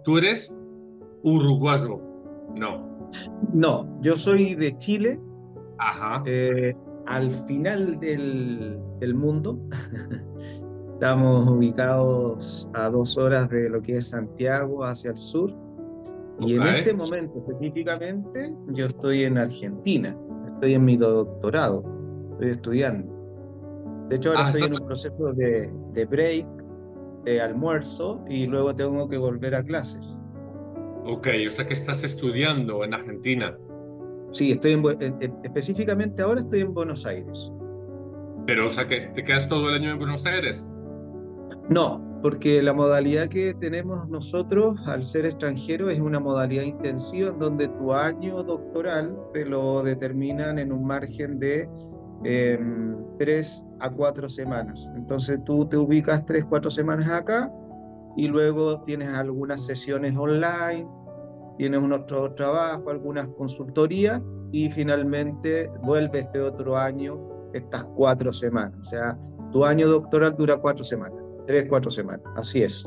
tú eres uruguayo. No. No, yo soy de Chile, Ajá. eh, al final del mundo. Estamos ubicados a 2 horas de lo que es Santiago hacia el sur. Y Ok. en este momento específicamente yo estoy en Argentina, estoy en mi doctorado, estoy estudiando. De hecho, ahora Ah, estoy en estás. un proceso de break, de almuerzo, y luego tengo que volver a clases. Ok, o sea que estás estudiando en Argentina. Sí, específicamente ahora estoy en Buenos Aires. Pero, o sea que te quedas todo el año en Buenos Aires. No, porque la modalidad que tenemos nosotros al ser extranjero es una modalidad intensiva en donde tu año doctoral te lo determinan en un margen de 3 a 4 semanas. Entonces tú te ubicas 3, 4 semanas acá y luego tienes algunas sesiones online, tienes un otro trabajo, algunas consultorías y finalmente vuelve este otro año, estas 4 semanas. O sea, tu año doctoral dura 4 semanas, 3, 4 semanas, así es.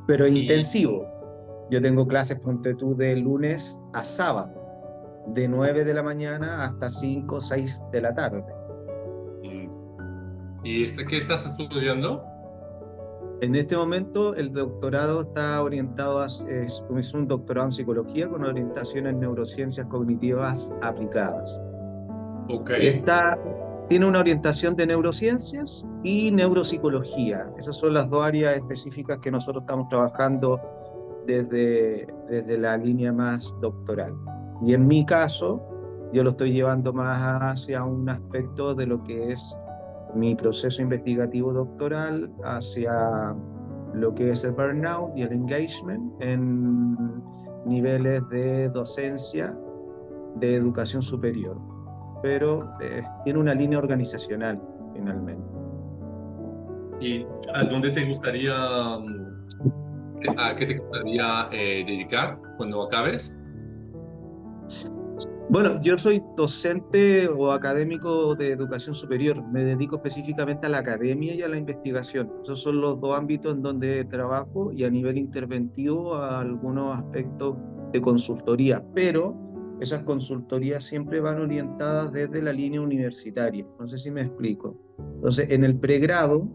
Pero Y, intensivo. Yo tengo clases, ponte tú, de lunes a sábado, de 9 de la mañana hasta 5 o 6 de la tarde. mm, ¿qué estás estudiando? En este momento el doctorado está orientado es un doctorado en psicología con orientación en neurociencias cognitivas aplicadas. Ok. Está, tiene una orientación de neurociencias y neuropsicología. Esas son las dos áreas específicas que nosotros estamos trabajando desde la línea más doctoral. Y en mi caso, yo lo estoy llevando más hacia un aspecto de lo que es mi proceso investigativo doctoral, hacia lo que es el burnout y el engagement en niveles de docencia de educación superior, pero tiene una línea organizacional finalmente. ¿Y a dónde te gustaría, a qué te gustaría dedicar cuando acabes? Bueno, yo soy docente o académico de educación superior. Me dedico específicamente a la academia y a la investigación. Esos son los dos ámbitos en donde trabajo y a nivel interventivo a algunos aspectos de consultoría. Pero esas consultorías siempre van orientadas desde la línea universitaria. No sé si me explico. Entonces, en el pregrado,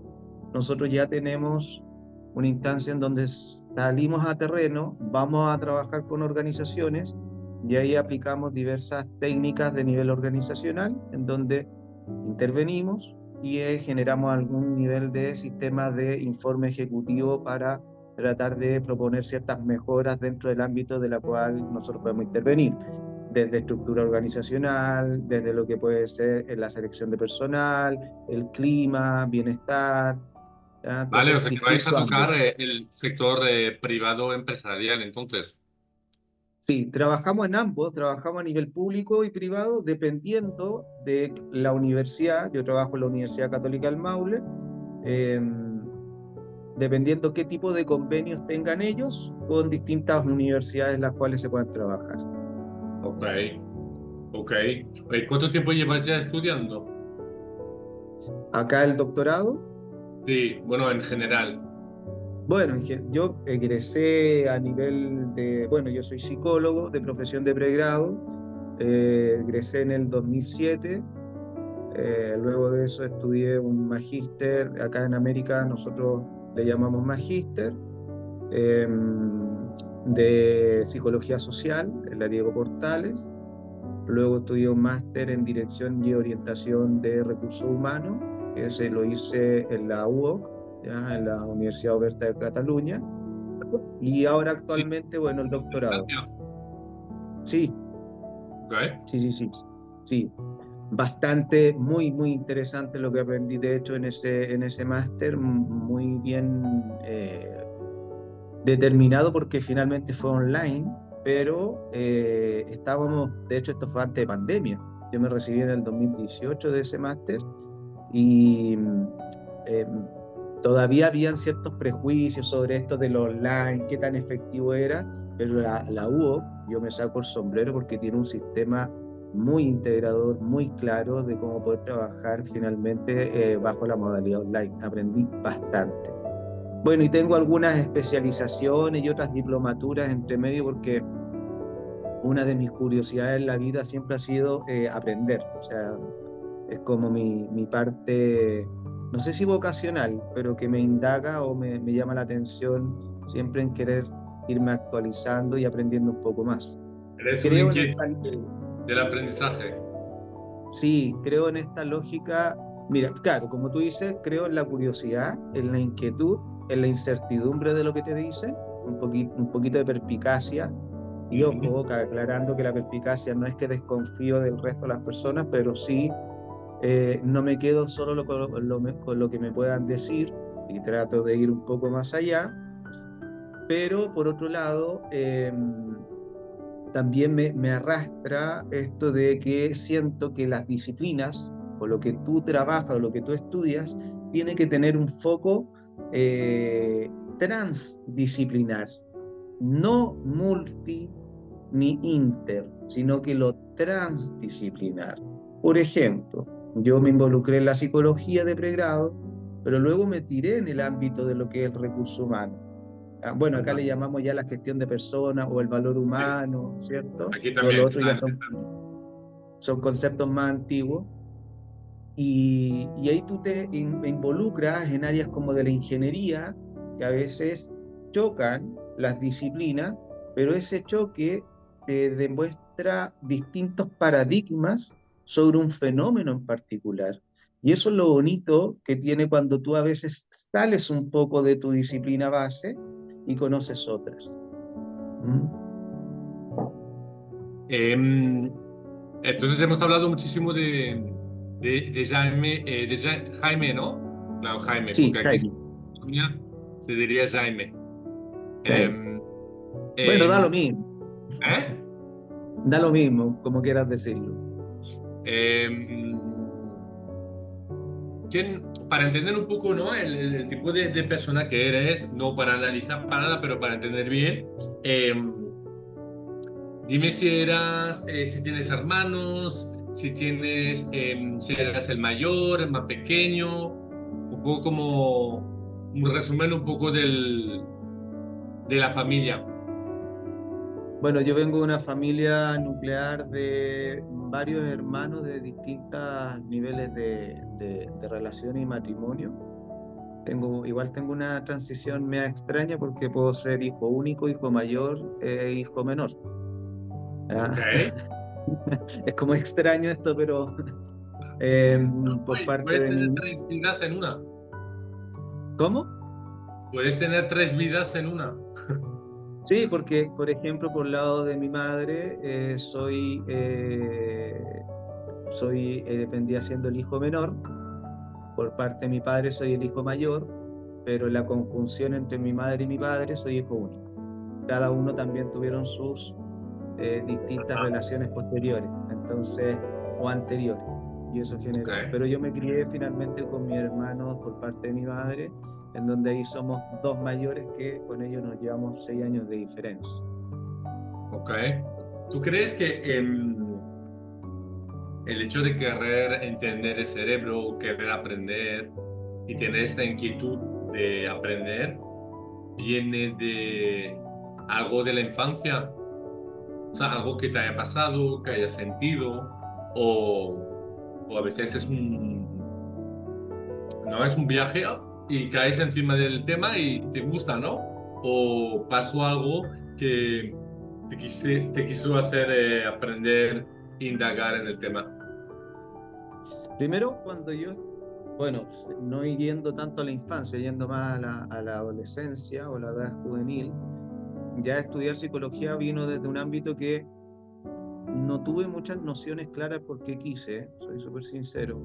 nosotros ya tenemos una instancia en donde salimos a terreno, vamos a trabajar con organizaciones y ahí aplicamos diversas técnicas de nivel organizacional en donde intervenimos y generamos algún nivel de sistema de informe ejecutivo para tratar de proponer ciertas mejoras dentro del ámbito de la cual nosotros podemos intervenir, desde estructura organizacional, desde lo que puede ser la selección de personal, el clima, bienestar, ¿ya? Vale, o Entonces, sea que vais a distintos tocar ámbitos. el sector privado empresarial, entonces. Sí, trabajamos en ambos, trabajamos a nivel público y privado, dependiendo de la universidad. Yo trabajo en la Universidad Católica del Maule, eh, dependiendo qué tipo de convenios tengan ellos con distintas universidades en las cuales se puedan trabajar. Ok, ok. ¿Cuánto tiempo llevas ya estudiando? Acá el doctorado, Sí, bueno, en general. bueno, yo egresé a nivel de, bueno, yo soy psicólogo de profesión de pregrado, egresé en el 2007. Luego de eso estudié un magíster, acá en América nosotros le llamamos magíster, eh, de psicología social en la Diego Portales. Luego estudié un máster en dirección y orientación de recursos humanos, que se lo hice en la UOC, ya, en la Universidad Oberta de Cataluña. Y ahora Sí, actualmente, bueno, el en doctorado. Francia. Sí, Ok. sí, sí, sí. Sí, bastante, muy, muy interesante lo que aprendí, de hecho, en ese máster, muy bien determinado porque finalmente fue online, pero estábamos, de hecho, esto fue antes de pandemia. Yo me recibí en el 2018 de ese máster y eh, todavía habían ciertos prejuicios sobre esto de lo online, qué tan efectivo era, pero la UOC, yo me saco el sombrero porque tiene un sistema muy integrador, muy claro de cómo poder trabajar finalmente bajo la modalidad online. Aprendí bastante. Bueno, y tengo algunas especializaciones y otras diplomaturas entre medio porque una de mis curiosidades en la vida siempre ha sido aprender. O sea, es como mi parte, no sé si vocacional, pero que me indaga o me llama la atención siempre en querer irme actualizando y aprendiendo un poco más. Eres un Creo en inquieto esta, del aprendizaje. sí, creo en esta lógica. Mira, claro, como tú dices, creo en la curiosidad, en la inquietud, en la incertidumbre de lo que te dicen, un poquito de perspicacia. Y Ujú. ojo, aclarando que la perspicacia no es que desconfío del resto de las personas, pero sí no me quedo solo con lo que me puedan decir y trato de ir un poco más allá. Pero por otro lado, también me arrastra esto de que siento que las disciplinas o lo que tú trabajas o lo que tú estudias tiene que tener un foco transdisciplinar, no multi ni inter, sino que lo transdisciplinar. Por ejemplo, yo me involucré en la psicología de pregrado, pero luego me tiré en el ámbito de lo que es el recurso humano. Bueno, acá le llamamos ya la gestión de personas o el valor Sí, humano, ¿cierto? aquí Pero también los otros ya están. son conceptos más antiguos. Y ahí tú te involucras en áreas como de la ingeniería, que a veces chocan las disciplinas, pero ese choque te demuestra distintos paradigmas sobre un fenómeno en particular. Y eso es lo bonito que tiene cuando tú a veces sales un poco de tu disciplina base y conoces otras. ¿Mm? Em, entonces hemos hablado muchísimo de Jaime, Jaime, ¿no? Claro, Jaime, Sí, porque aquí Jaime. en España se diría Jaime. Jaime. Em, Bueno, em, ¿Eh? da lo mismo, como quieras decirlo. Em, para entender un poco, ¿no? El tipo de persona que eres, no para analizar para nada, pero para entender bien, em, dime si si tienes hermanos, si tienes, si eras el mayor, el más pequeño, un poco como un resumen un poco de la familia. Bueno, yo vengo de una familia nuclear de varios hermanos de distintos niveles de relación y matrimonio. Igual tengo una transición media extraña porque puedo ser hijo único, hijo mayor e hijo menor. Ok. ¿Ya? Es como extraño esto, pero por parte Puedes de tener mi... tres vidas en una. ¿Cómo? Puedes tener tres vidas en una. Sí, porque, por ejemplo, por lado de mi madre, vendría siendo el hijo menor. Por parte de mi padre soy el hijo mayor, pero en la conjunción entre mi madre y mi padre soy hijo único. Cada uno también tuvieron sus distintas Ah, relaciones posteriores, entonces, o anteriores, y eso ok. generó. Pero yo me crié finalmente con mis hermanos por parte de mi madre, en donde ahí somos dos mayores que con ellos nos llevamos 6 años de diferencia. Ok. ¿Tú crees que el hecho de querer entender el cerebro, querer aprender y tener esta inquietud de aprender viene de algo de la infancia? O sea, algo que te haya pasado, que hayas sentido, o a veces no es un viaje y caes encima del tema y te gusta, ¿no? O pasó algo que te quiso hacer aprender, indagar en el tema. Primero, cuando yo, bueno, no yendo tanto a la infancia, yendo más a la adolescencia o la edad juvenil, ya estudiar psicología vino desde un ámbito que no tuve muchas nociones claras por qué quise, soy súper sincero.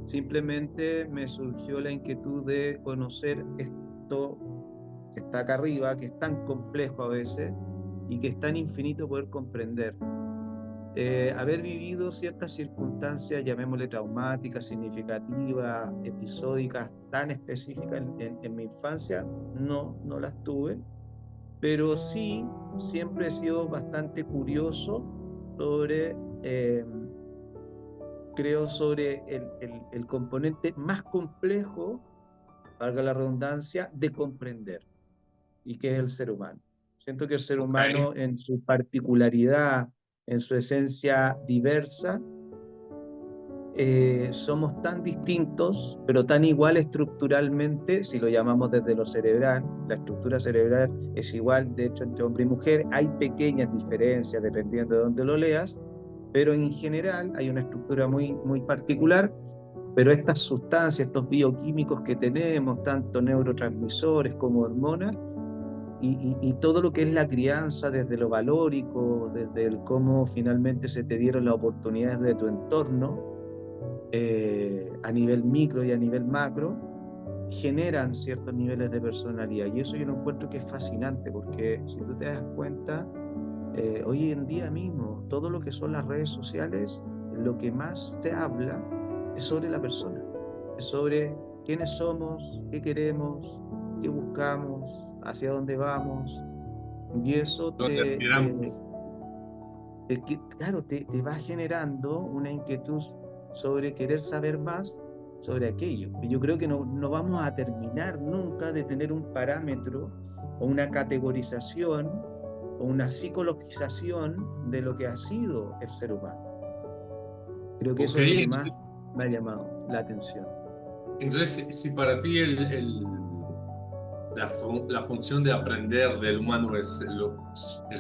Simplemente me surgió la inquietud de conocer esto que está acá arriba, que es tan complejo a veces y que es tan infinito poder comprender. Haber vivido ciertas circunstancias, llamémosle traumáticas, significativas, episódicas, tan específicas en mi infancia, no las tuve, pero sí siempre he sido bastante curioso sobre, creo, sobre el componente más complejo valga la redundancia, de comprender y qué es el ser humano. Siento que el ser Ok. humano en su particularidad, en su esencia diversa, somos tan distintos, pero tan igual estructuralmente, si lo llamamos desde lo cerebral, la estructura cerebral es igual, de hecho, entre hombre y mujer, hay pequeñas diferencias dependiendo de dónde lo leas, pero en general hay una estructura muy, muy particular, pero estas sustancias, estos bioquímicos que tenemos, tanto neurotransmisores como hormonas, y todo lo que es la crianza desde lo valórico, desde el cómo finalmente se te dieron las oportunidades de tu entorno, a nivel micro y a nivel macro, generan ciertos niveles de personalidad. Y eso yo lo encuentro que es fascinante, porque si tú te das cuenta, hoy en día mismo, todo lo que son las redes sociales, lo que más se habla es sobre la persona, es sobre quiénes somos, qué queremos, qué buscamos, hacia dónde vamos. Y eso ¿Dónde aspiramos? claro, te va generando una inquietud sobre querer saber más sobre aquello. Y yo creo que no vamos a terminar nunca de tener un parámetro o una categorización o una psicologización de lo que ha sido el ser humano. Creo que Ok, eso es lo que más me ha llamado la atención. entonces si para ti la función de aprender del humano es lo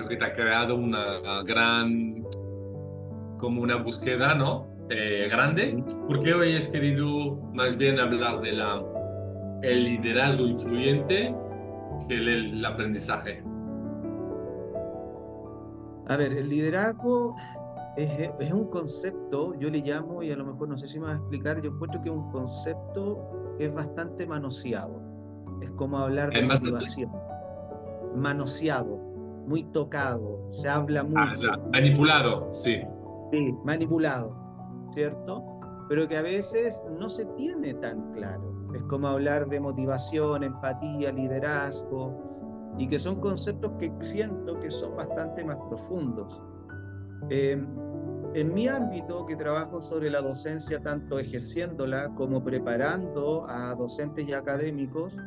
que te ha creado una gran, como una búsqueda, ¿no? Grande, ¿Sí? ¿por qué hoy has querido más bien hablar de el liderazgo influyente que el aprendizaje? A ver, el liderazgo es un concepto, yo le llamo, y a lo mejor no sé si me va a explicar, yo encuentro que es un concepto que es bastante manoseado. Es como hablar de Además, motivación, manoseado, muy tocado, se habla ya, mucho, manipulado, sí. sí, manipulado, ¿cierto? Pero que a veces no se tiene tan claro. Es como hablar de motivación, empatía, liderazgo, y que son conceptos que siento que son bastante más profundos. Eh, en mi ámbito, que trabajo sobre la docencia, tanto ejerciéndola como preparando a docentes y académicos,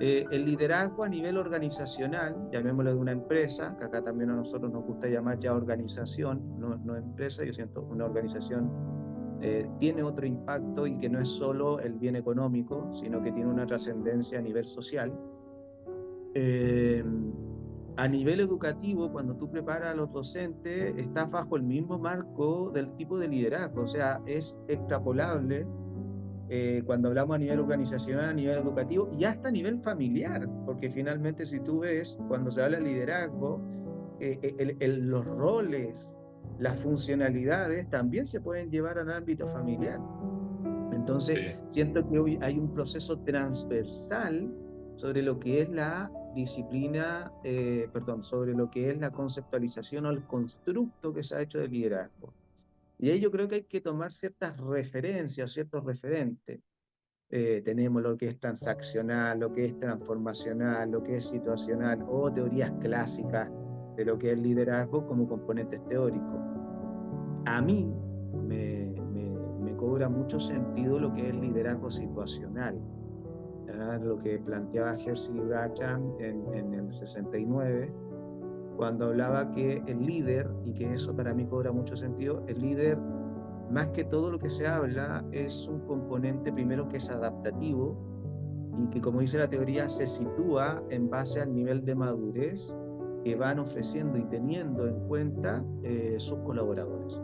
el liderazgo a nivel organizacional, llamémoslo de una empresa, que acá también a nosotros nos gusta llamar ya organización, no empresa, yo siento una organización tiene otro impacto y que no es solo el bien económico, sino que tiene una trascendencia a nivel social. Eh, a nivel educativo, cuando tú preparas a los docentes, estás bajo el mismo marco del tipo de liderazgo, o sea, es extrapolable cuando hablamos a nivel organizacional, a nivel educativo y hasta a nivel familiar, porque finalmente si tú ves, cuando se habla de liderazgo, los roles, las funcionalidades también se pueden llevar al ámbito familiar. Sí. Entonces, siento que hoy hay un proceso transversal sobre lo que es la disciplina, perdón, sobre lo que es la conceptualización o el constructo que se ha hecho del liderazgo. Y ahí yo creo que hay que tomar ciertas referencias, ciertos referentes. Tenemos lo que es transaccional, lo que es transformacional, lo que es situacional o teorías clásicas de lo que es liderazgo como componentes teóricos. A mí me cobra mucho sentido lo que es liderazgo situacional, ¿ya? Lo que planteaba Jerzy Gracham en el 69, cuando hablaba que el líder, y que eso para mí cobra mucho sentido, el líder, más que todo lo que se habla, es un componente primero que es adaptativo y que, como dice la teoría, se sitúa en base al nivel de madurez que van ofreciendo y teniendo en cuenta sus colaboradores.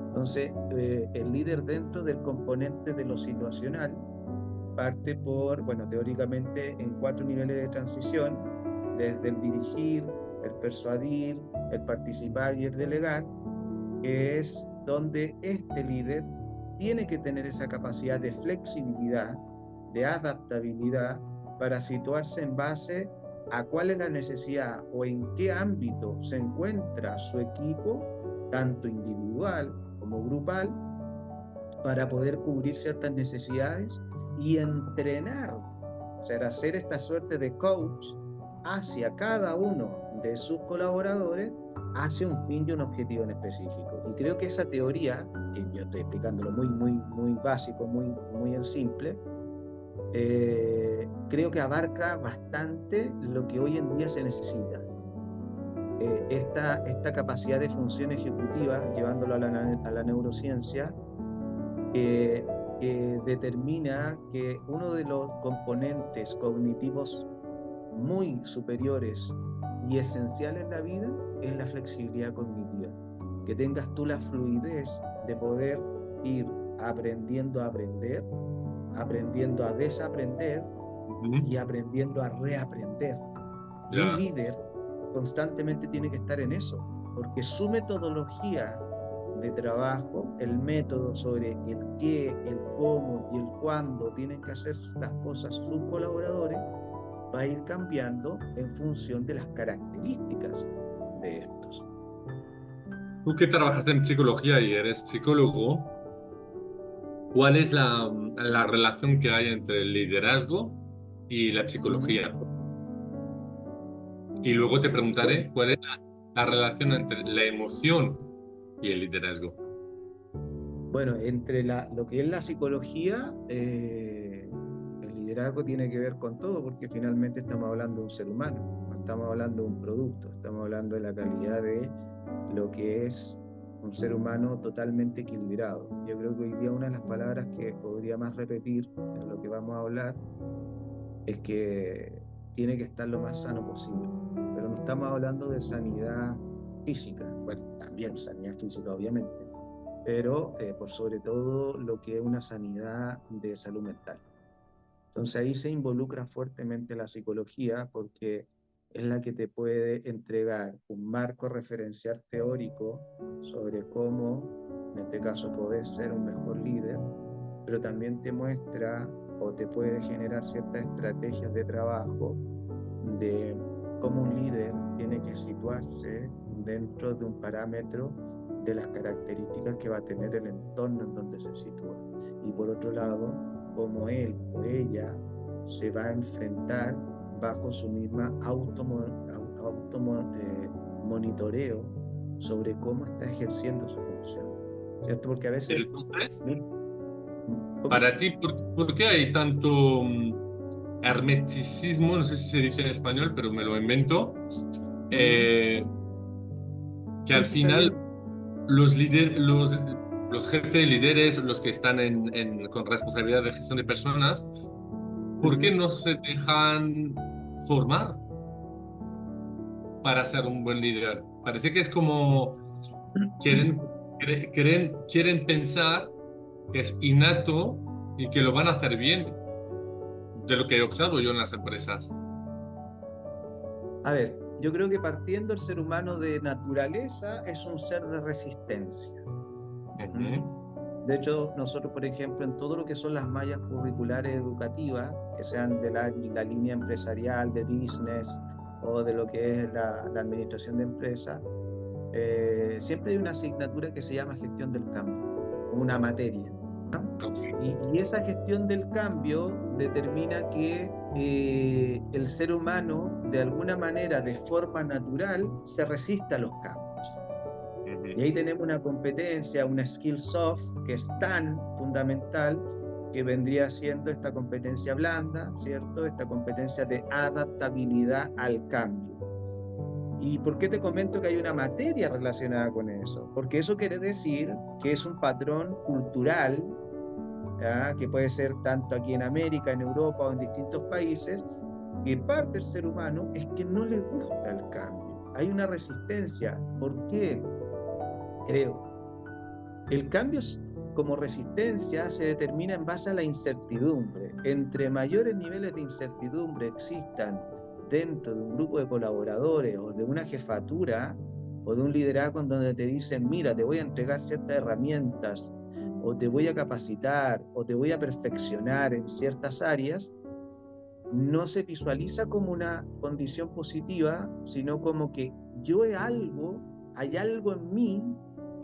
Entonces, el líder dentro del componente de lo situacional parte por, bueno, teóricamente en 4 niveles de transición, desde el dirigir, el persuadir, el participar y el delegar, que es donde este líder tiene que tener esa capacidad de flexibilidad, de adaptabilidad, para situarse en base a cuál es la necesidad o en qué ámbito se encuentra su equipo, tanto individual como grupal, para poder cubrir ciertas necesidades y entrenar, o sea, hacer esta suerte de coach hacia cada uno de sus colaboradores hacia un fin y un objetivo en específico. Y creo que esa teoría, que yo estoy explicándolo muy básico, muy en simple, creo que abarca bastante lo que hoy en día se necesita. Esta capacidad de función ejecutiva, llevándolo a la neurociencia, que determina que uno de los componentes cognitivos muy superiores y esenciales en la vida es la flexibilidad cognitiva. Que tengas tú la fluidez de poder ir aprendiendo a aprender, aprendiendo a desaprender y aprendiendo a reaprender. Y un líder constantemente tiene que estar en eso, porque su metodología de trabajo, el método sobre el qué, el cómo y el cuándo tienen que hacer las cosas sus colaboradores, va a ir cambiando en función de las características de estos. Tú que trabajas en psicología y eres psicólogo, ¿cuál es la relación que hay entre el liderazgo y la psicología? Y luego te preguntaré cuál es la relación entre la emoción y el liderazgo. Bueno, entre lo que es la psicología, el liderazgo tiene que ver con todo, porque finalmente estamos hablando de un ser humano, no estamos hablando de un producto, estamos hablando de la calidad de lo que es un ser humano totalmente equilibrado. Yo creo que hoy día una de las palabras que podría más repetir en lo que vamos a hablar es que tiene que estar lo más sano posible, pero no estamos hablando de sanidad física, bueno, también sanidad física obviamente, pero por sobre todo lo que es una sanidad de salud mental. Entonces ahí se involucra fuertemente la psicología porque es la que te puede entregar un marco referencial teórico sobre cómo, en este caso, podés ser un mejor líder, pero también te muestra o te puede generar ciertas estrategias de trabajo de cómo un líder tiene que situarse dentro de un parámetro de las características que va a tener el entorno en donde se sitúa. Y por otro lado, cómo él o ella se va a enfrentar bajo su misma monitoreo sobre cómo está ejerciendo su función, ¿cierto? Porque a veces... Entonces, ¿Cómo? para ti, ¿por qué hay tanto hermeticismo? No sé si se dice en español, pero me lo invento. eh, que Sí, al sí, está bien. final los, los jefes de líderes, los que están con responsabilidad de gestión de personas, ¿por qué no se dejan formar para ser un buen líder? Parece que es como quieren pensar que es innato y que lo van a hacer bien, de lo que he observado yo en las empresas. A ver, yo creo que partiendo el ser humano de naturaleza es un ser de resistencia. Ujú. De hecho, nosotros, por ejemplo, en todo lo que son las mallas curriculares educativas, que sean de la línea empresarial, de business o de lo que es la administración de empresas, siempre hay una asignatura que se llama gestión del cambio, una materia. Y esa gestión del cambio determina que el ser humano, de alguna manera, de forma natural, se resiste a los cambios. Y ahí tenemos una competencia, una skill soft, que es tan fundamental, que vendría siendo esta competencia blanda, ¿cierto? Esta competencia de adaptabilidad al cambio. ¿Y por qué te comento que hay una materia relacionada con eso? Porque eso quiere decir que es un patrón cultural, ¿ya? Que puede ser tanto aquí en América, en Europa o en distintos países, que parte del ser humano es que no le gusta el cambio. Hay una resistencia. ¿Por qué? Creo. El cambio como resistencia se determina en base a la incertidumbre. Entre mayores niveles de incertidumbre existan dentro de un grupo de colaboradores o de una jefatura o de un liderazgo en donde te dicen, mira, te voy a entregar ciertas herramientas o te voy a capacitar o te voy a perfeccionar en ciertas áreas, no se visualiza como una condición positiva, sino como que hay algo en mí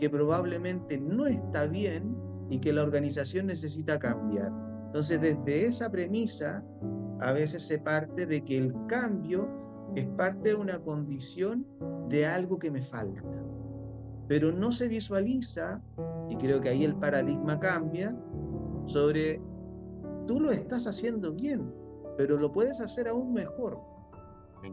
que probablemente no está bien y que la organización necesita cambiar. Entonces, desde esa premisa, a veces se parte de que el cambio es parte de una condición de algo que me falta, pero no se visualiza, y creo que ahí el paradigma cambia, sobre tú lo estás haciendo bien, pero lo puedes hacer aún mejor.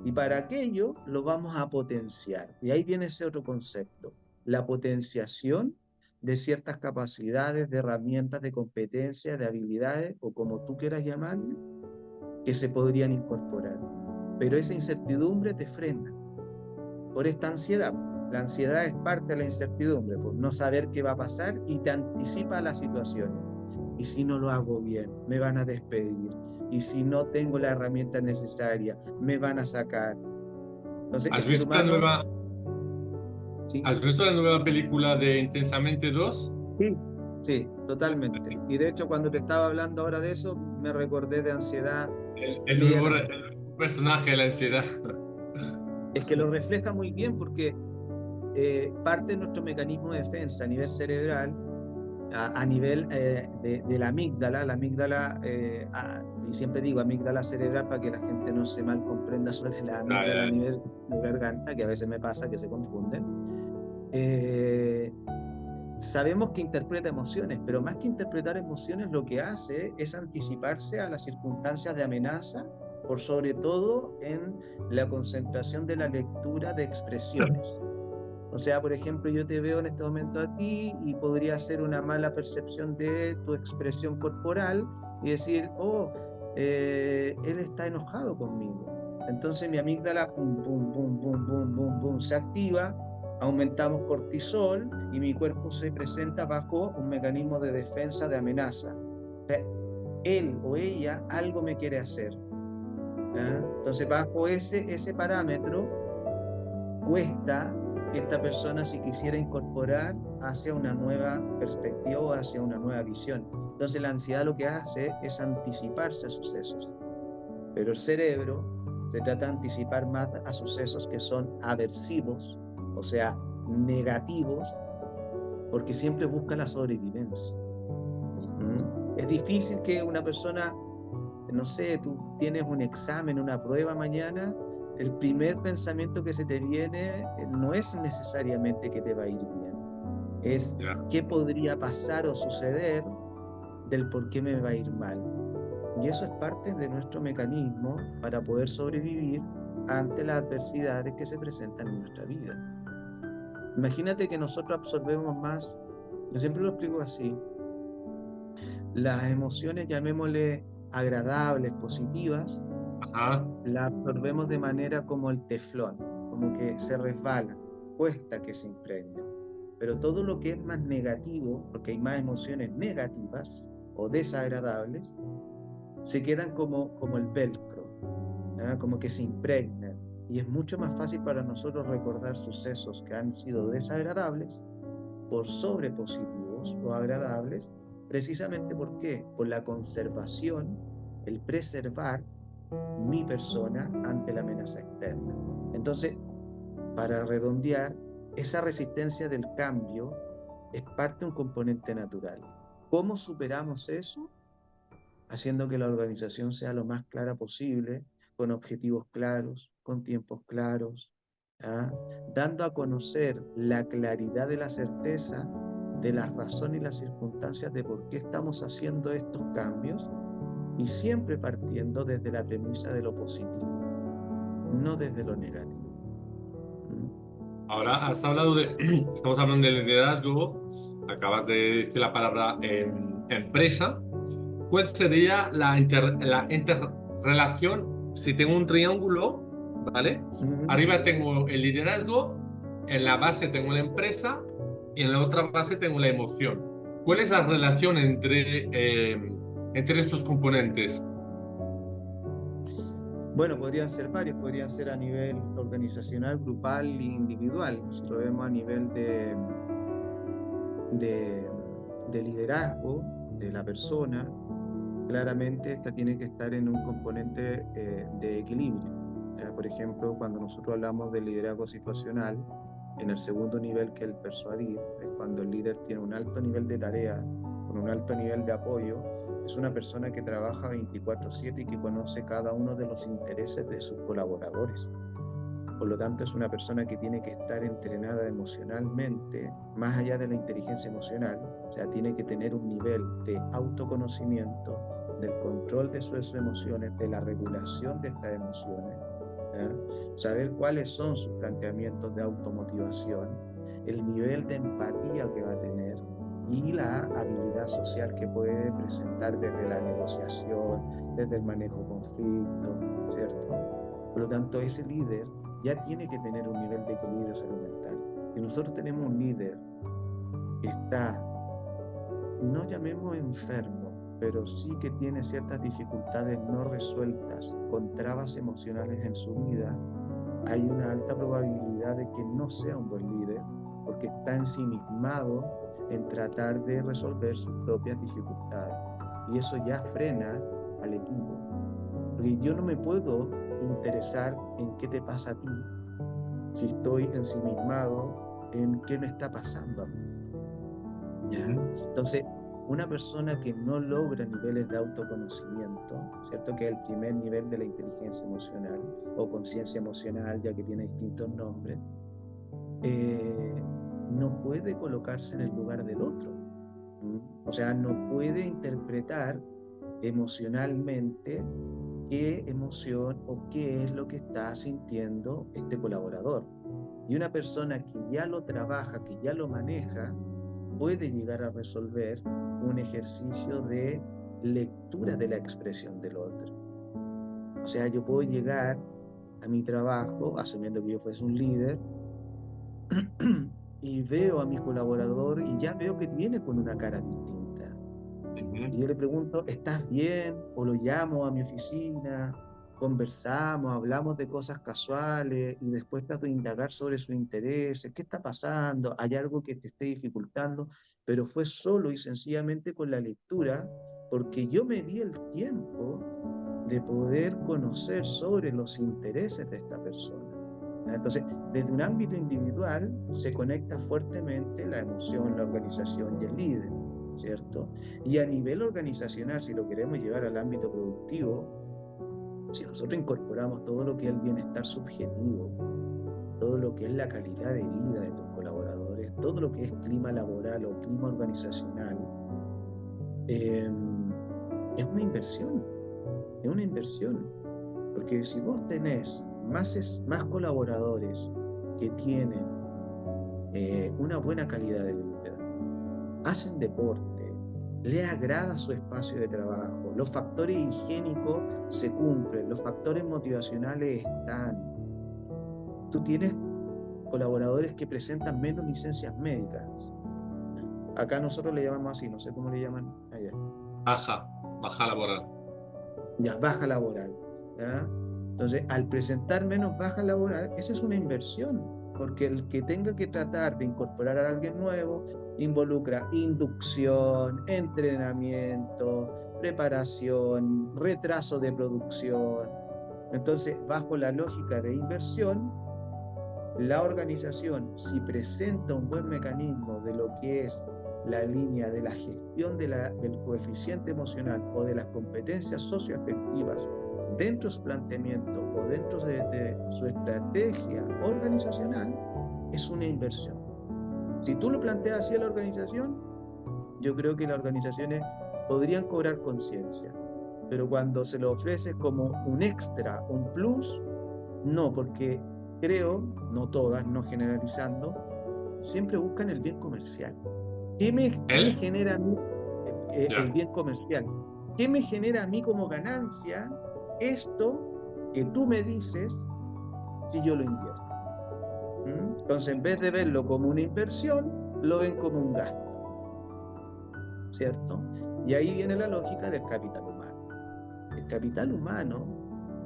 Y para aquello lo vamos a potenciar. Y ahí viene ese otro concepto, la potenciación de ciertas capacidades, de herramientas, de competencias, de habilidades, o como tú quieras llamarle, que se podrían incorporar. Pero esa incertidumbre te frena por esta ansiedad. La ansiedad es parte de la incertidumbre, por no saber qué va a pasar y te anticipa las situaciones. Y si no lo hago bien, me van a despedir. Y si no tengo la herramienta necesaria, me van a sacar. Entonces, el ¿Has ser visto la humano, nueva, sí, has visto la nueva película de Intensamente 2? sí, sí, totalmente. Y de hecho, cuando te estaba hablando ahora de eso, me recordé de ansiedad, El que ella nuevo, lo, el nuevo personaje de la ansiedad. es que lo refleja muy bien porque parte de nuestro mecanismo de defensa a nivel cerebral, a nivel de la amígdala, y siempre digo amígdala cerebral para que la gente no se mal comprenda sobre la Ya, amígdala a ya, nivel de garganta, que a veces me pasa que se confunden. Eh, Sabemos que interpreta emociones, pero más que interpretar emociones, lo que hace es anticiparse a las circunstancias de amenaza, por sobre todo en la concentración de la lectura de expresiones. O sea, por ejemplo, yo te veo en este momento a ti y podría ser una mala percepción de tu expresión corporal y decir, oh, él está enojado conmigo. Entonces mi amígdala, pum, pum, pum, pum, pum, pum, pum, se activa, aumentamos cortisol y mi cuerpo se presenta bajo un mecanismo de defensa de amenaza. O sea, él o ella algo me quiere hacer. ¿Ya? Entonces, bajo ese parámetro, cuesta que esta persona si quisiera incorporar hacia una nueva perspectiva o hacia una nueva visión. Entonces la ansiedad lo que hace es anticiparse a sucesos, pero el cerebro se trata de anticipar más a sucesos que son aversivos, o sea, negativos, porque siempre busca la sobrevivencia. ¿Mm? Es difícil que una persona, no sé, tú tienes un examen, una prueba mañana, el primer pensamiento que se te viene no es necesariamente que te va a ir bien, es ya. qué podría pasar o suceder del por qué me va a ir mal. Y eso es parte de nuestro mecanismo para poder sobrevivir ante las adversidades que se presentan en nuestra vida. Imagínate que nosotros absorbemos más, yo siempre lo explico así, las emociones, llamémosle agradables, positivas, Ajá. la absorbemos de manera como el teflón, como que se resbala, cuesta que se impregne. Pero todo lo que es más negativo, porque hay más emociones negativas o desagradables, se quedan como el velcro, ¿ya? Como que se impregnan. Y es mucho más fácil para nosotros recordar sucesos que han sido desagradables por sobre positivos o agradables, precisamente ¿por qué? Por la conservación, el preservar mi persona ante la amenaza externa. Entonces, para redondear, esa resistencia del cambio es parte de un componente natural. ¿Cómo superamos eso? Haciendo que la organización sea lo más clara posible, con objetivos claros, con tiempos claros, ¿ah? Dando a conocer la claridad de la certeza de las razones y las circunstancias de por qué estamos haciendo estos cambios y siempre partiendo desde la premisa de lo positivo, no desde lo negativo. ¿Mm? Ahora has hablado estamos hablando de liderazgo, acabas de decir la palabra empresa. ¿Cuál sería la interrelación si tengo un triángulo, ¿vale? ¿Mm? Arriba tengo el liderazgo, en la base tengo la empresa y en la otra base tengo la emoción. ¿Cuál es la relación entre estos componentes? Bueno, podrían ser varios, podrían ser a nivel organizacional, grupal e individual. Si lo vemos a nivel de, de liderazgo de la persona, claramente esta tiene que estar en un componente de equilibrio. Por ejemplo, cuando nosotros hablamos de liderazgo situacional, en el segundo nivel, que es el persuadir, es cuando el líder tiene un alto nivel de tarea, con un alto nivel de apoyo, es una persona que trabaja 24/7 y que conoce cada uno de los intereses de sus colaboradores. Por lo tanto, es una persona que tiene que estar entrenada emocionalmente, más allá de la inteligencia emocional, o sea, tiene que tener un nivel de autoconocimiento del control de sus emociones, de la regulación de estas emociones, ¿ya? Saber cuáles son sus planteamientos de automotivación, el nivel de empatía que va a tener y la habilidad social que puede presentar desde la negociación, desde el manejo de conflictos, ¿cierto? Por lo tanto, ese líder ya tiene que tener un nivel de equilibrio salud mental. Si nosotros tenemos un líder que está, no llamemos enfermo, pero sí que tiene ciertas dificultades no resueltas, con trabas emocionales en su vida, hay una alta probabilidad de que no sea un buen líder, porque está ensimismado en tratar de resolver sus propias dificultades. Y eso ya frena al equipo. Porque yo no me puedo interesar en qué te pasa a ti si estoy ensimismado en qué me está pasando a mí. ¿Ya? Entonces, una persona que no logra niveles de autoconocimiento, ¿cierto? Que es el primer nivel de la inteligencia emocional o conciencia emocional, ya que tiene distintos nombres, no puede colocarse en el lugar del otro. O sea, no puede interpretar emocionalmente qué emoción o qué es lo que está sintiendo este colaborador. Y una persona que ya lo trabaja, que ya lo maneja, puede llegar a resolver un ejercicio de lectura de la expresión del otro. O sea, yo puedo llegar a mi trabajo, asumiendo que yo fuese un líder, y veo a mi colaborador y ya veo que viene con una cara distinta. Y yo le pregunto, ¿estás bien? O lo llamo a mi oficina, conversamos, hablamos de cosas casuales y después trato de indagar sobre sus intereses. ¿Qué está pasando? ¿Hay algo que te esté dificultando? Pero fue solo y sencillamente con la lectura, porque yo me di el tiempo de poder conocer sobre los intereses de esta persona. Entonces, desde un ámbito individual se conecta fuertemente la emoción, la organización y el líder, ¿cierto? Y a nivel organizacional, si lo queremos llevar al ámbito productivo, si nosotros incorporamos todo lo que es el bienestar subjetivo, todo lo que es la calidad de vida de los colaboradores, todo lo que es clima laboral o clima organizacional, es una inversión, es una inversión. Porque si vos tenés más colaboradores que tienen una buena calidad de vida, hacen deporte, le agrada su espacio de trabajo, los factores higiénicos se cumplen, los factores motivacionales están. Tú tienes colaboradores que presentan menos licencias médicas. Acá nosotros le llamamos así, no sé cómo le llaman allá. Baja laboral. Ya, baja laboral. ¿Ya? Entonces, al presentar menos baja laboral, esa es una inversión, porque el que tenga que tratar de incorporar a alguien nuevo involucra inducción, entrenamiento, preparación, retraso de producción. Entonces, bajo la lógica de inversión, la organización, si presenta un buen mecanismo de lo que es la línea de la gestión del coeficiente emocional o de las competencias socioafectivas dentro de su planteamiento o dentro de su estrategia organizacional, es una inversión. Si tú lo planteas así a la organización, yo creo que las organizaciones podrían cobrar conciencia, pero cuando se lo ofrece como un extra, un plus, no, porque creo, no todas, no generalizando, siempre buscan el bien comercial. ¿Qué me genera a mí el bien comercial? ¿Qué me genera a mí como ganancia esto que tú me dices si yo lo invierto? Entonces, en vez de verlo como una inversión, lo ven como un gasto, ¿cierto? Y ahí viene la lógica del capital humano. El capital humano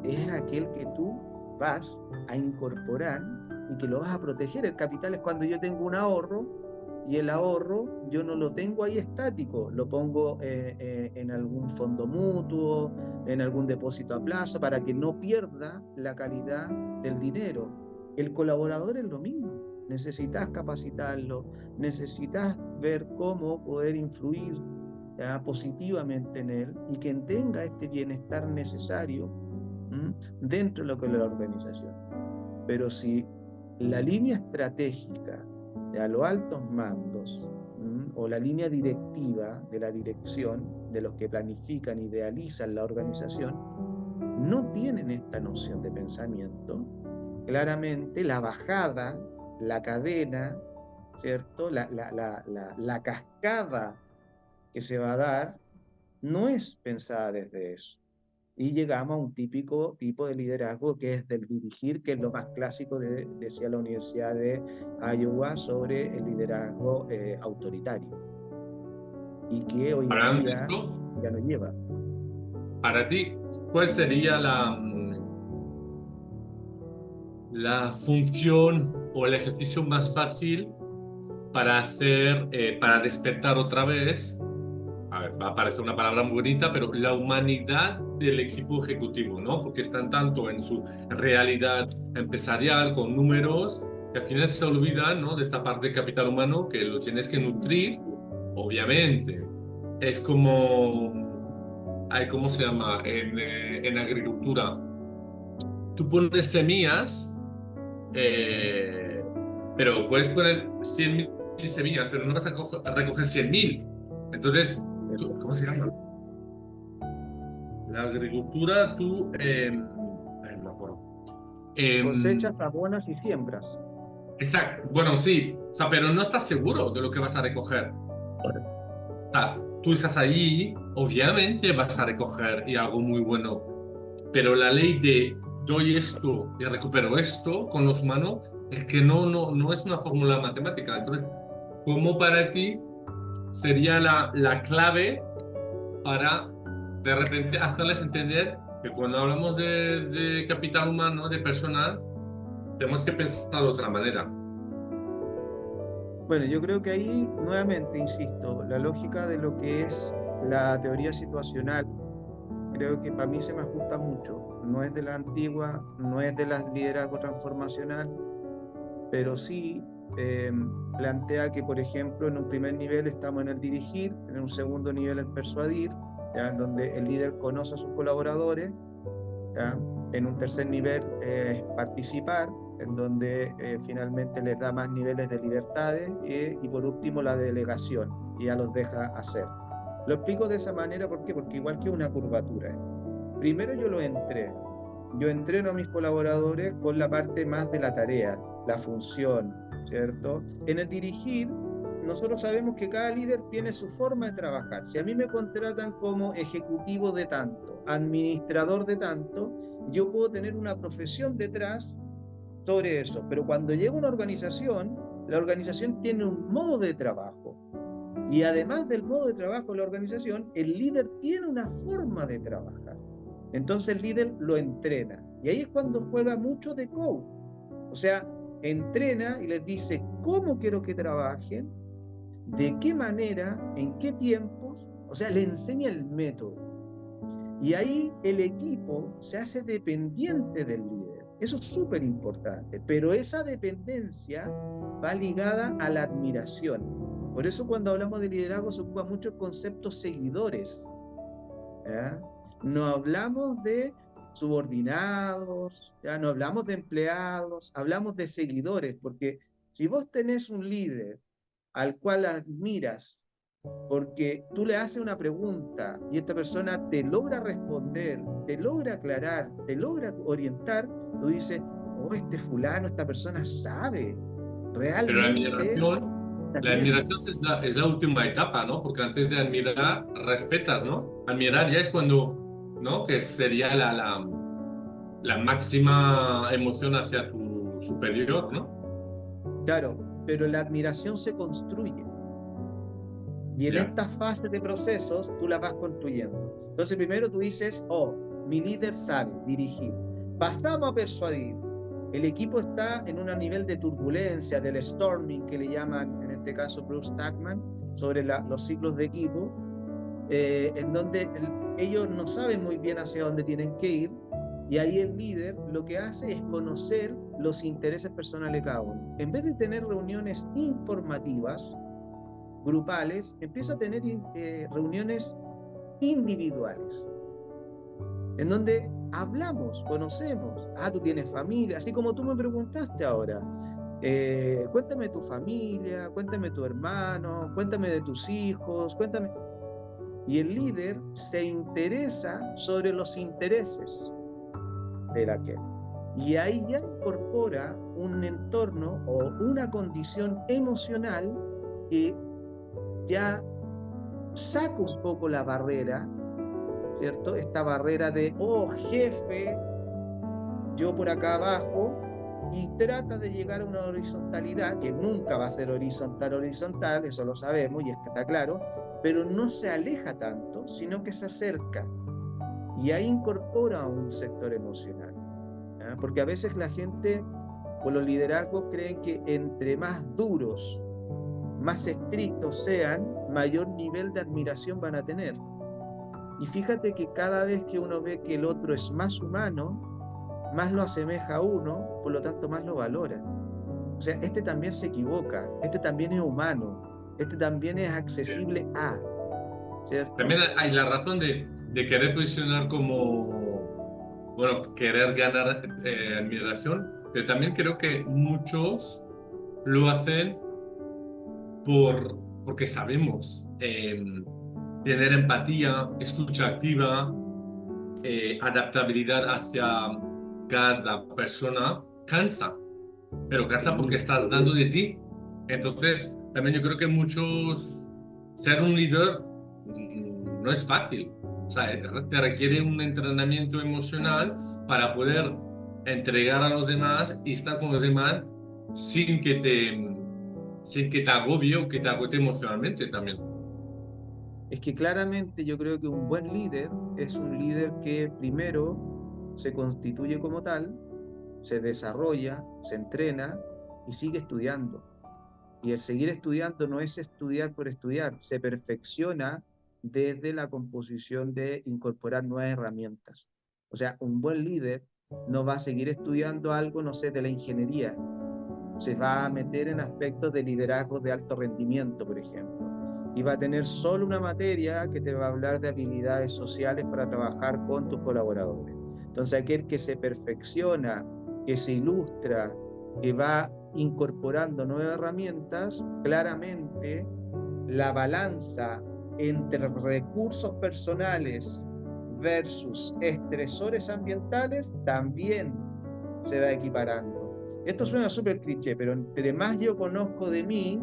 es aquel que tú vas a incorporar y que lo vas a proteger. El capital es cuando yo tengo un ahorro y el ahorro yo no lo tengo ahí estático, lo pongo en algún fondo mutuo, en algún depósito a plazo para que no pierda la calidad del dinero. El colaborador es lo mismo. Necesitas capacitarlo, necesitas ver cómo poder influir positivamente en él y que tenga este bienestar necesario dentro de lo que es la organización. Pero si la línea estratégica de a los altos mandos visión o la línea directiva de la dirección, de los que planifican, idealizan la organización, no tienen esta noción de pensamiento. Claramente la bajada, la cadena, ¿cierto? La cascada que se va a dar no es pensada desde eso. Y llegamos a un típico tipo de liderazgo que es del dirigir, que es lo más clásico decía la Universidad de Iowa sobre el liderazgo autoritario, y que hoy en Hablando de día esto, ya no lleva. para ti, ¿cuál sería la función o el ejercicio más fácil para hacer, para despertar otra vez? A ver, va a parecer una palabra muy bonita, pero la humanidad del equipo ejecutivo, ¿no? Porque están tanto en su realidad empresarial con números que al final se olvidan, ¿no? De esta parte de capital humano que lo tienes que nutrir, obviamente. Es como, ay, ¿cómo se llama? En agricultura. Tú pones semillas, eh, pero puedes poner 100.000 semillas, pero no vas a recoger 100.000. Entonces, ¿cómo se llama? La agricultura, tú, ay, no me acuerdo. Cosechas, abonas y siembras. Exacto, bueno, sí, o sea, pero no estás seguro de lo que vas a recoger. Tú estás ahí, obviamente vas a recoger y algo muy bueno, pero la ley de doy esto y recupero esto con los humanos es que no es una fórmula matemática. Entonces, ¿cómo para ti sería la clave para de repente hacerles entender que cuando hablamos de capital humano, de personal, tenemos que pensar de otra manera? Bueno, yo creo que ahí, nuevamente, insisto, la lógica de lo que es la teoría situacional, creo que para mí se me ajusta mucho. No es de la antigua, no es de la liderazgo transformacional, pero sí eh, plantea que, por ejemplo, en un primer nivel estamos en el dirigir, en un segundo nivel el persuadir, ¿ya? En donde el líder conoce a sus colaboradores, ¿ya? En un tercer nivel participar, en donde finalmente les da más niveles de libertades, y por último la delegación, y ya los deja hacer. Lo explico de esa manera, ¿por qué? Porque igual que una curvatura. Primero yo entreno a mis colaboradores con la parte más de la tarea, la función, ¿cierto? En el dirigir, nosotros sabemos que cada líder tiene su forma de trabajar. Si a mí me contratan como ejecutivo de tanto, administrador de tanto, yo puedo tener una profesión detrás sobre eso, pero cuando llega una organización, la organización tiene un modo de trabajo. Y además del modo de trabajo de la organización, el líder tiene una forma de trabajar. Entonces el líder lo entrena. Y ahí es cuando juega mucho de coach. O sea, entrena y les dice cómo quiero que trabajen, de qué manera, en qué tiempos. O sea, le enseña el método. Y ahí el equipo se hace dependiente del líder. Eso es súper importante. Pero esa dependencia va ligada a la admiración. Por eso cuando hablamos de liderazgo se ocupa mucho el concepto seguidores. ¿Ya? No hablamos de subordinados, ya no hablamos de empleados, hablamos de seguidores, porque si vos tenés un líder al cual admiras, porque tú le haces una pregunta y esta persona te logra responder, te logra aclarar, te logra orientar, tú dices, oh, este fulano, esta persona sabe, Pero realmente está la bien. admiración es la última etapa, ¿no? Porque antes de admirar, respetas, ¿no? Admirar ya es cuando, ¿no? Que sería la máxima emoción hacia tu superior, ¿no? Claro, pero la admiración se construye. Y en Ya. esta fase de procesos tú la vas construyendo. Entonces primero tú dices, oh, mi líder sabe dirigir. Pasamos a persuadir. El equipo está en un nivel de turbulencia, del storming que le llaman, en este caso Bruce Tuckman, sobre los ciclos de equipo, en donde ellos no saben muy bien hacia dónde tienen que ir, y ahí el líder lo que hace es conocer los intereses personales de cada uno. En vez de tener reuniones informativas, grupales, empiezo a tener reuniones individuales, en donde hablamos, conocemos, tú tienes familia, así como tú me preguntaste ahora, Cuéntame tu familia, cuéntame tu hermano, cuéntame de tus hijos, cuéntame. Y el líder se interesa sobre los intereses de aquel. Y ahí ya incorpora un entorno o una condición emocional que ya saca un poco la barrera, ¿cierto? Esta barrera de, oh, jefe, yo por acá abajo, y trata de llegar a una horizontalidad que nunca va a ser horizontal, eso lo sabemos y es que está claro, pero no se aleja tanto, sino que se acerca y ahí incorpora un sector emocional. ¿Ah? Porque a veces la gente o los liderazgos creen que entre más duros, más estrictos sean, mayor nivel de admiración van a tener. Y fíjate que cada vez que uno ve que el otro es más humano, más lo asemeja a uno, por lo tanto más lo valora. O sea, este también se equivoca, este también es humano, este también es accesible a, ¿cierto? También hay la razón de querer posicionar como, bueno, querer ganar admiración, pero también creo que muchos lo hacen porque sabemos tener empatía, escucha activa, adaptabilidad hacia cada persona, cansa, pero cansa porque Sí, estás dando de ti. Entonces, también yo creo que muchos, ser un líder no es fácil. O sea, te requiere un entrenamiento emocional para poder entregar a los demás y estar con los demás sin que te, sin que te agobie o que te agote emocionalmente también. es que claramente yo creo que un buen líder es un líder que primero se constituye como tal, se desarrolla, se entrena y sigue estudiando. Y el seguir estudiando no es estudiar por estudiar, se perfecciona desde la composición de incorporar nuevas herramientas. O sea, un buen líder no va a seguir estudiando algo, no sé, de la ingeniería, se va a meter en aspectos de liderazgo de alto rendimiento, por ejemplo, y va a tener solo una materia que te va a hablar de habilidades sociales para trabajar con tus colaboradores. Entonces, aquel que se perfecciona, que se ilustra, que va incorporando nuevas herramientas, claramente la balanza entre recursos personales versus estresores ambientales también se va equiparando. Esto suena súper cliché, pero entre más yo conozco de mí,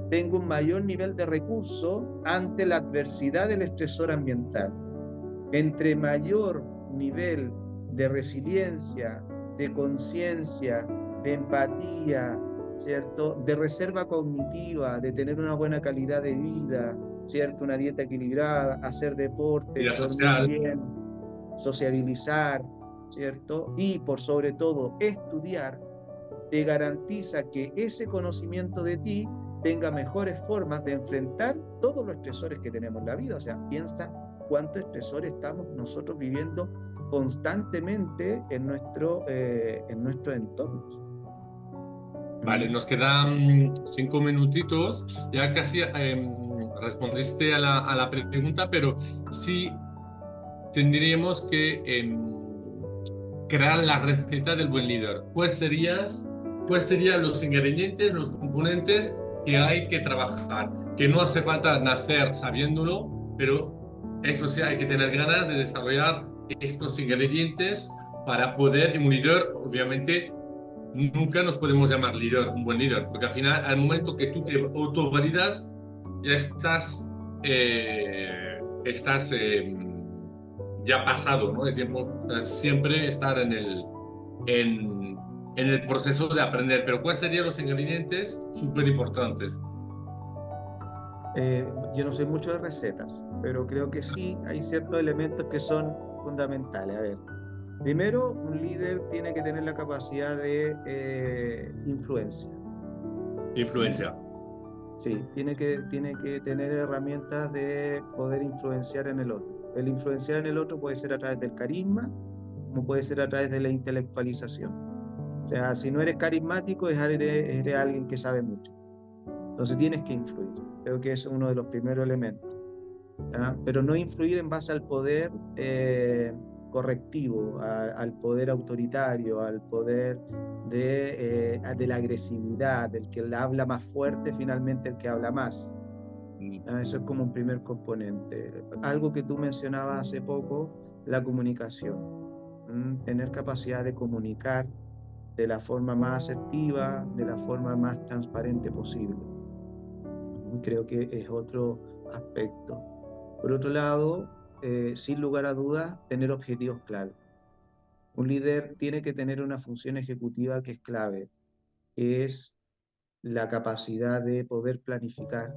tengo un mayor nivel de recurso ante la adversidad del estresor ambiental. Entre mayor nivel de resiliencia, de conciencia, de empatía, ¿cierto? De reserva cognitiva, de tener una buena calidad de vida, ¿cierto? Una dieta equilibrada, hacer deporte, Vida dormir social. bien, sociabilizar, ¿cierto? Y por sobre todo, estudiar, te garantiza que ese conocimiento de ti tenga mejores formas de enfrentar todos los estresores que tenemos en la vida. O sea, piensa cuántos estresores estamos nosotros viviendo constantemente en nuestros entornos. Vale, nos quedan 5 minutitos. Ya casi respondiste a la pregunta, pero sí tendríamos que crear la receta del buen líder. ¿Cuáles serían los ingredientes, los componentes que hay que trabajar? Que no hace falta nacer sabiéndolo, pero eso sí, hay que tener ganas de desarrollar estos ingredientes para poder, en un líder, obviamente, nunca nos podemos llamar líder, un buen líder, porque al final, al momento que tú te autovalidas, ya estás ya pasado, ¿no? De tiempo, o sea, siempre estar en, en el proceso de aprender. Pero ¿cuáles serían los ingredientes súper importantes? Yo no sé mucho de recetas, pero creo que sí hay ciertos elementos que son fundamentales. A ver, primero, un líder tiene que tener la capacidad de influencia. ¿Mm? Influencia. Sí, tiene que tener herramientas de poder influenciar en el otro. El influenciar en el otro puede ser a través del carisma, como puede ser a través de la intelectualización. O sea, si no eres carismático, eres alguien que sabe mucho. Entonces tienes que influir. Creo que es uno de los primeros elementos. ¿Ya? Pero no influir en base al poder correctivo, al poder autoritario, al poder de la agresividad, del que habla más fuerte, finalmente el que habla más. Eso es como un primer componente. Algo que tú mencionabas hace poco, la comunicación. Tener capacidad de comunicar de la forma más asertiva, de la forma más transparente posible. Creo que es otro aspecto. Por otro lado, sin lugar a dudas, tener objetivos claros. Un líder tiene que tener una función ejecutiva que es clave, que es la capacidad de poder planificar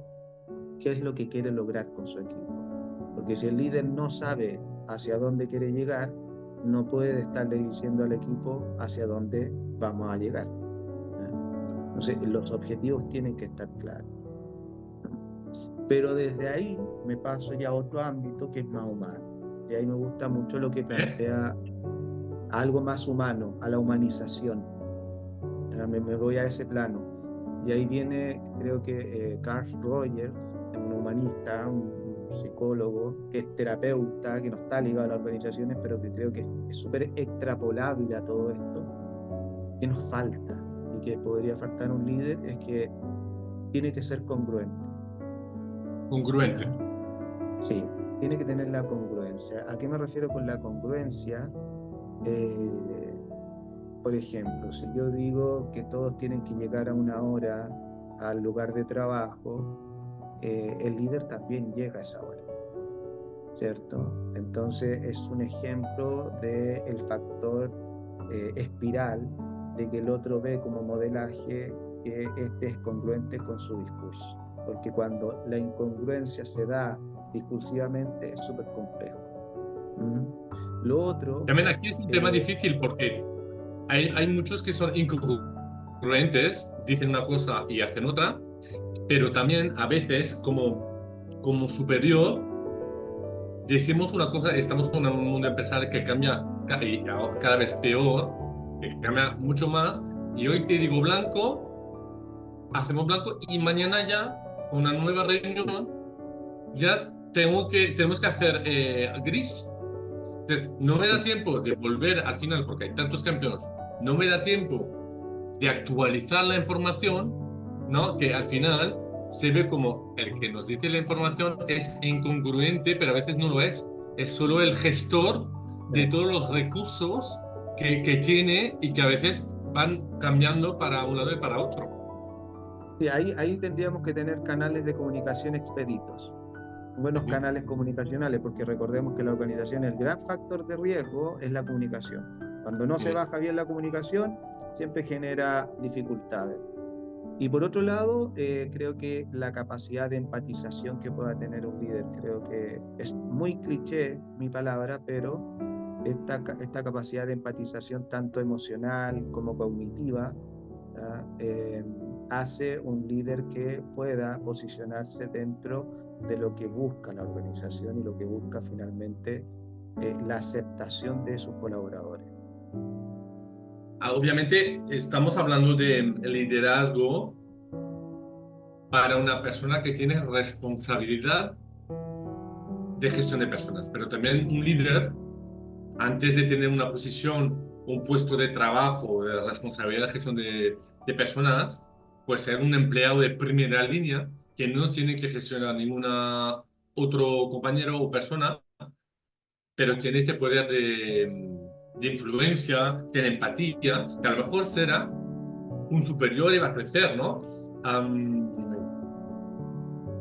qué es lo que quiere lograr con su equipo. Porque si el líder no sabe hacia dónde quiere llegar, no puede estarle diciendo al equipo hacia dónde vamos a llegar. Entonces, los objetivos tienen que estar claros. Pero desde ahí me paso ya a otro ámbito que es más humano. Y ahí me gusta mucho lo que ¿Ves? plantea algo más humano, a la humanización. Me voy a ese plano. Y ahí viene, creo que Carl Rogers, un humanista, un psicólogo, que es terapeuta, que no está ligado a las organizaciones, pero que creo que es súper extrapolable a todo esto. ¿Qué nos falta? Y que podría faltar un líder es que tiene que ser congruente. Congruente. ¿Ya? Sí, tiene que tener la congruencia. ¿A qué me refiero con la congruencia? Eh, por ejemplo, si yo digo que todos tienen que llegar a una hora al lugar de trabajo, el líder también llega a esa hora, ¿cierto? Entonces es un ejemplo del factor espiral de que el otro ve como modelaje que este es congruente con su discurso. Porque cuando la incongruencia se da discursivamente es súper complejo. Lo otro, También aquí es un tema difícil porque hay muchos que son incongruentes, dicen una cosa y hacen otra, pero también a veces como superior decimos una cosa, estamos en un mundo empresarial que cambia y cada vez peor, que cambia mucho más, y hoy te digo blanco, hacemos blanco y mañana ya, con una nueva reunión, ya tenemos que hacer gris. Entonces, no me da sí, tiempo de volver al final, porque hay tantos campeones, no me da tiempo de actualizar la información, ¿no? Que al final se ve como el que nos dice la información es incongruente, pero a veces no lo es. Es solo el gestor de todos los recursos que tiene y que a veces van cambiando para un lado y para otro. sí, ahí tendríamos que tener canales de comunicación expeditos, buenos Ujú. canales comunicacionales, porque recordemos que la organización, el gran factor de riesgo es la comunicación. Cuando no se Mm. baja bien la comunicación, siempre genera dificultades. Y por otro lado, creo que la capacidad de empatización que pueda tener un líder, creo que es muy cliché mi palabra, pero esta capacidad de empatización tanto emocional como cognitiva, hace un líder que pueda posicionarse dentro de lo que busca la organización y lo que busca finalmente la aceptación de sus colaboradores. Obviamente estamos hablando de liderazgo para una persona que tiene responsabilidad de gestión de personas, pero también un líder, antes de tener una posición, un puesto de trabajo, de responsabilidad de gestión de personas, pues ser un empleado de primera línea que no tiene que gestionar ninguna otro compañero o persona, pero tiene este poder de influencia, tiene empatía, que a lo mejor será un superior y va a crecer, ¿no?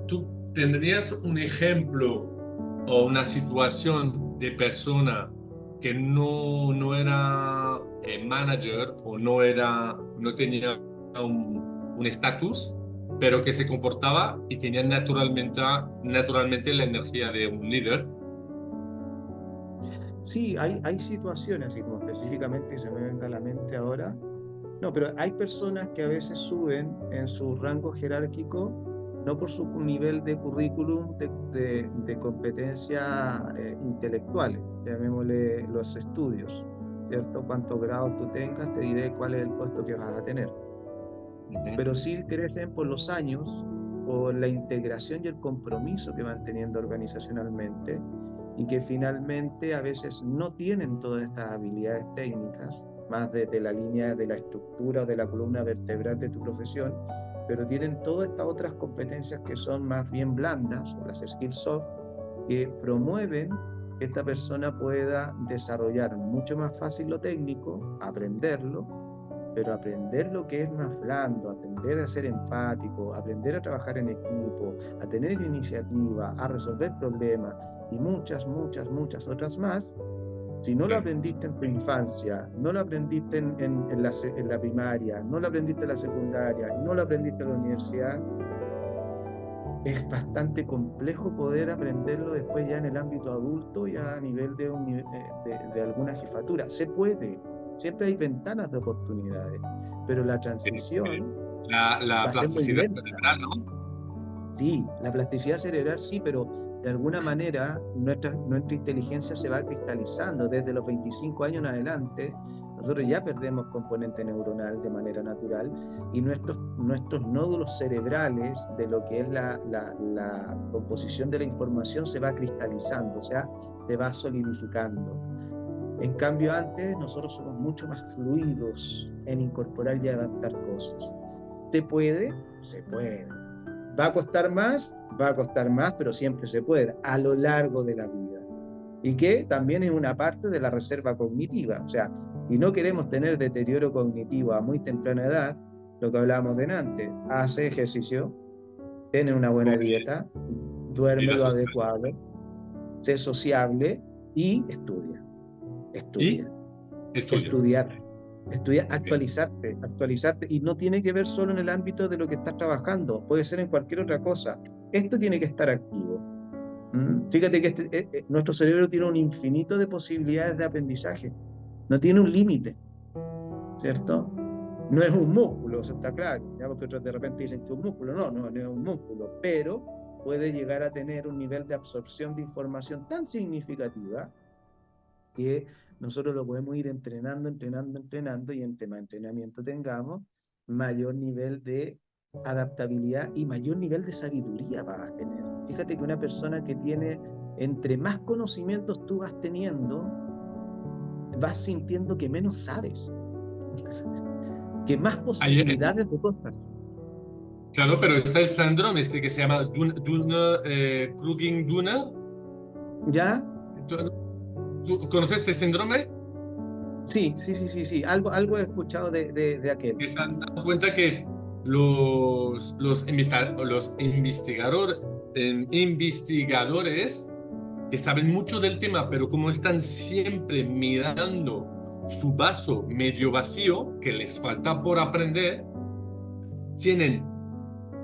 ¿Tú tendrías un ejemplo o una situación de persona que no era manager o no tenía un estatus, pero que se comportaba y tenía naturalmente la energía de un líder? Sí, hay situaciones, y como específicamente que se me venga a la mente ahora, no, pero hay personas que a veces suben en su rango jerárquico, no por su nivel de currículum de competencias intelectuales, llamémosle los estudios, ¿cierto? Cuántos grados tú tengas, te diré cuál es el puesto que vas a tener. Pero Ujú. sí crecen por los años, por la integración y el compromiso que van teniendo organizacionalmente, y que finalmente a veces no tienen todas estas habilidades técnicas, más de la línea de la estructura o de la columna vertebral de tu profesión, pero tienen todas estas otras competencias que son más bien blandas, o las skills soft, que promueven que esta persona pueda desarrollar mucho más fácil lo técnico, aprenderlo, pero aprender lo que es más blando, aprender a ser empático, aprender a trabajar en equipo, a tener iniciativa, a resolver problemas y muchas, muchas, muchas otras más. Si no lo aprendiste en tu infancia, no lo aprendiste en la primaria, no lo aprendiste en la secundaria, no lo aprendiste en la universidad, es bastante complejo poder aprenderlo después ya en el ámbito adulto, ya a nivel de alguna jefatura. Se puede, siempre hay ventanas de oportunidades, pero la Sí, transición la va a ser muy plasticidad lenta. cerebral, ¿no? Sí, la plasticidad cerebral sí, pero de alguna manera nuestra inteligencia se va cristalizando desde los 25 años en adelante. Nosotros ya perdemos componente neuronal de manera natural y nuestros nódulos cerebrales de lo que es la composición de la información se va cristalizando, o sea, se va solidificando. En cambio, antes nosotros somos mucho más fluidos en incorporar y adaptar cosas. ¿Se puede? Se puede. ¿Va a costar más? Va a costar más, pero siempre se puede, a lo largo de la vida. Y que también es una parte de la reserva cognitiva. O sea, si no queremos tener deterioro cognitivo a muy temprana edad, lo que hablábamos de antes, hace ejercicio, tiene una buena Come dieta, duerme vida lo social. adecuado, sé sociable y estudia. Y Estudia. estudia. Estudiar. Estudiar, Sí. actualizarte, y no tiene que ver solo en el ámbito de lo que estás trabajando, puede ser en cualquier otra cosa. Esto tiene que estar activo. Fíjate que nuestro cerebro tiene un infinito de posibilidades de aprendizaje, no tiene un límite, ¿cierto? No es un músculo, eso está claro, ya, porque otros de repente dicen que es un músculo, no es un músculo, pero puede llegar a tener un nivel de absorción de información tan significativa que nosotros lo podemos ir entrenando, entrenando, entrenando, y entre más entrenamiento tengamos, mayor nivel de adaptabilidad y mayor nivel de sabiduría vas a tener. Fíjate que una persona que tiene, entre más conocimientos tú vas teniendo, vas sintiendo que menos sabes, que más Ahí, posibilidades de cosas. claro, pero está el síndrome este que se llama Kruging-Duna. ¿Ya? ¿Tú conoces este síndrome? Sí, sí, sí, sí, sí. Algo he escuchado de aquel. Que se han dado cuenta que los investigadores que saben mucho del tema, pero como están siempre mirando su vaso medio vacío, que les falta por aprender, tienen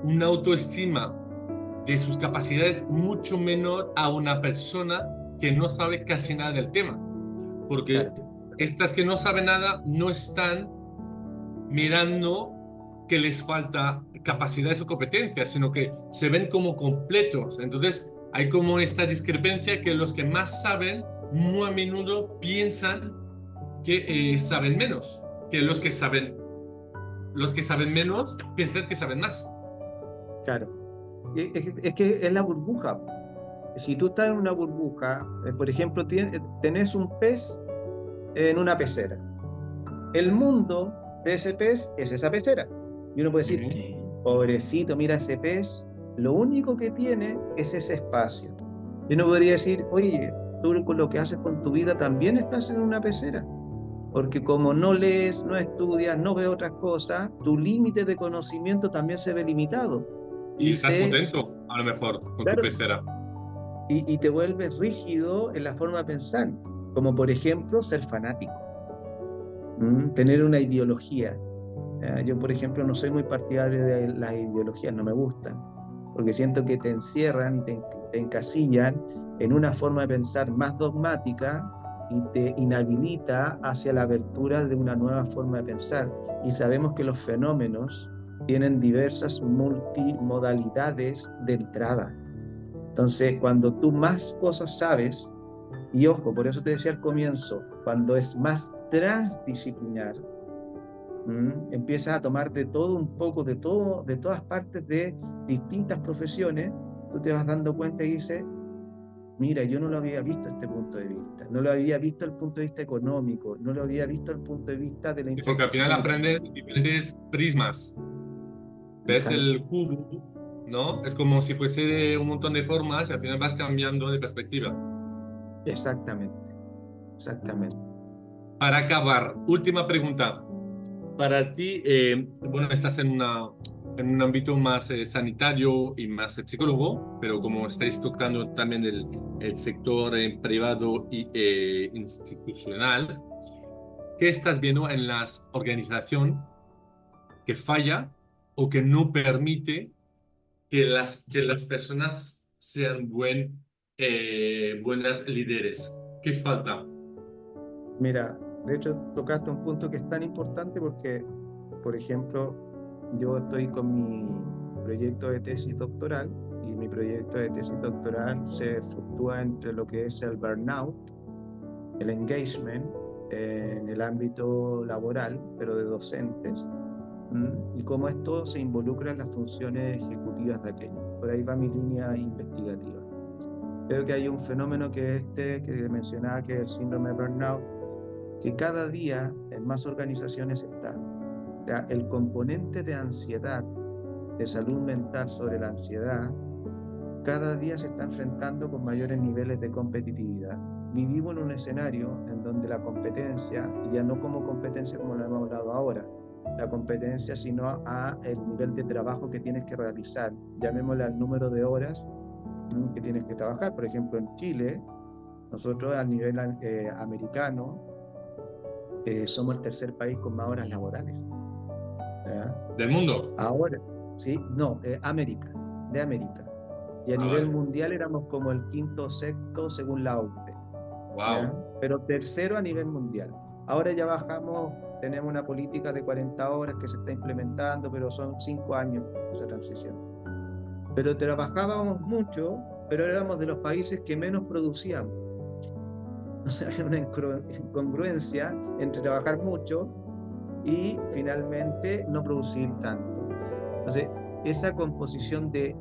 una autoestima de sus capacidades mucho menor a una persona que no sabe casi nada del tema. Porque Claro, estas que no saben nada no están mirando que les falta capacidades o competencias, sino que se ven como completos. Entonces, hay como esta discrepancia que los que más saben muy a menudo piensan que saben menos, que los que saben menos piensan que saben más. claro. Es que es la burbuja. Si tú estás en una burbuja, por ejemplo, tenés un pez en una pecera. El mundo de ese pez es esa pecera. Y uno puede decir, Ujú. pobrecito, mira ese pez, lo único que tiene es ese espacio. Y uno podría decir, oye, tú con lo que haces con tu vida también estás en una pecera. Porque como no lees, no estudias, no ves otras cosas, tu límite de conocimiento también se ve limitado. Y Y estás contento, a lo mejor, con tu claro, pecera. y te vuelves rígido en la forma de pensar, como por ejemplo ser fanático, tener una ideología. Yo, por ejemplo, no soy muy partidario de las ideologías, no me gustan, porque siento que te encierran y te encasillan en una forma de pensar más dogmática y te inhabilita hacia la apertura de una nueva forma de pensar. Y sabemos que los fenómenos tienen diversas multimodalidades de entrada. Entonces, cuando tú más cosas sabes, y ojo, por eso te decía al comienzo, cuando es más transdisciplinar, empiezas a tomar de todo un poco, de todo, de todas partes de distintas profesiones, tú te vas dando cuenta y dices, Mira, yo no lo había visto este punto de vista, no lo había visto el punto de vista económico, no lo había visto el punto de vista de la Y porque al final infraestructura. aprendes diferentes prismas. Ves Tal- el cubo, ¿no? Es como si fuese de un montón de formas y al final vas cambiando de perspectiva. Exactamente, exactamente. Para acabar, última pregunta. Para ti, bueno, estás en un ámbito más sanitario y más psicólogo, pero como estáis tocando también el sector privado y institucional, ¿qué estás viendo en la organización que falla o que no permite que las personas sean buenas líderes? ¿Qué falta? Mira, de hecho tocaste un punto que es tan importante porque, por ejemplo, yo estoy con mi proyecto de tesis doctoral y mi proyecto de tesis doctoral se fluctúa entre lo que es el burnout, el engagement en el ámbito laboral, pero de docentes, y cómo esto se involucra en las funciones ejecutivas de aquello. Por ahí va mi línea investigativa. Creo que hay un fenómeno que que mencionaba, que es el síndrome de burnout, que cada día en más organizaciones está. O sea, el componente de ansiedad, de salud mental sobre la ansiedad, cada día se está enfrentando con mayores niveles de competitividad. Vivimos en un escenario en donde la competencia, y ya no como competencia como lo hemos hablado ahora, la competencia sino a el nivel de trabajo que tienes que realizar, llamémosle al número de horas que tienes que trabajar. Por ejemplo, en Chile, nosotros a nivel americano, somos el tercer país con más horas laborales. ¿Ya? ¿Del mundo? Ahora, sí, no, América, de América. Y a Ah, nivel vale. mundial éramos como el quinto o sexto según la OCDE, ¿ya? Wow. Pero tercero a nivel mundial. Ahora ya bajamos, tenemos una política de 40 horas que se está implementando, pero son 5 años esa transición. Pero trabajábamos mucho, pero éramos de los países que menos producíamos. O sea, hay una incongruencia entre trabajar mucho y finalmente no producir tanto. Entonces, esa composición de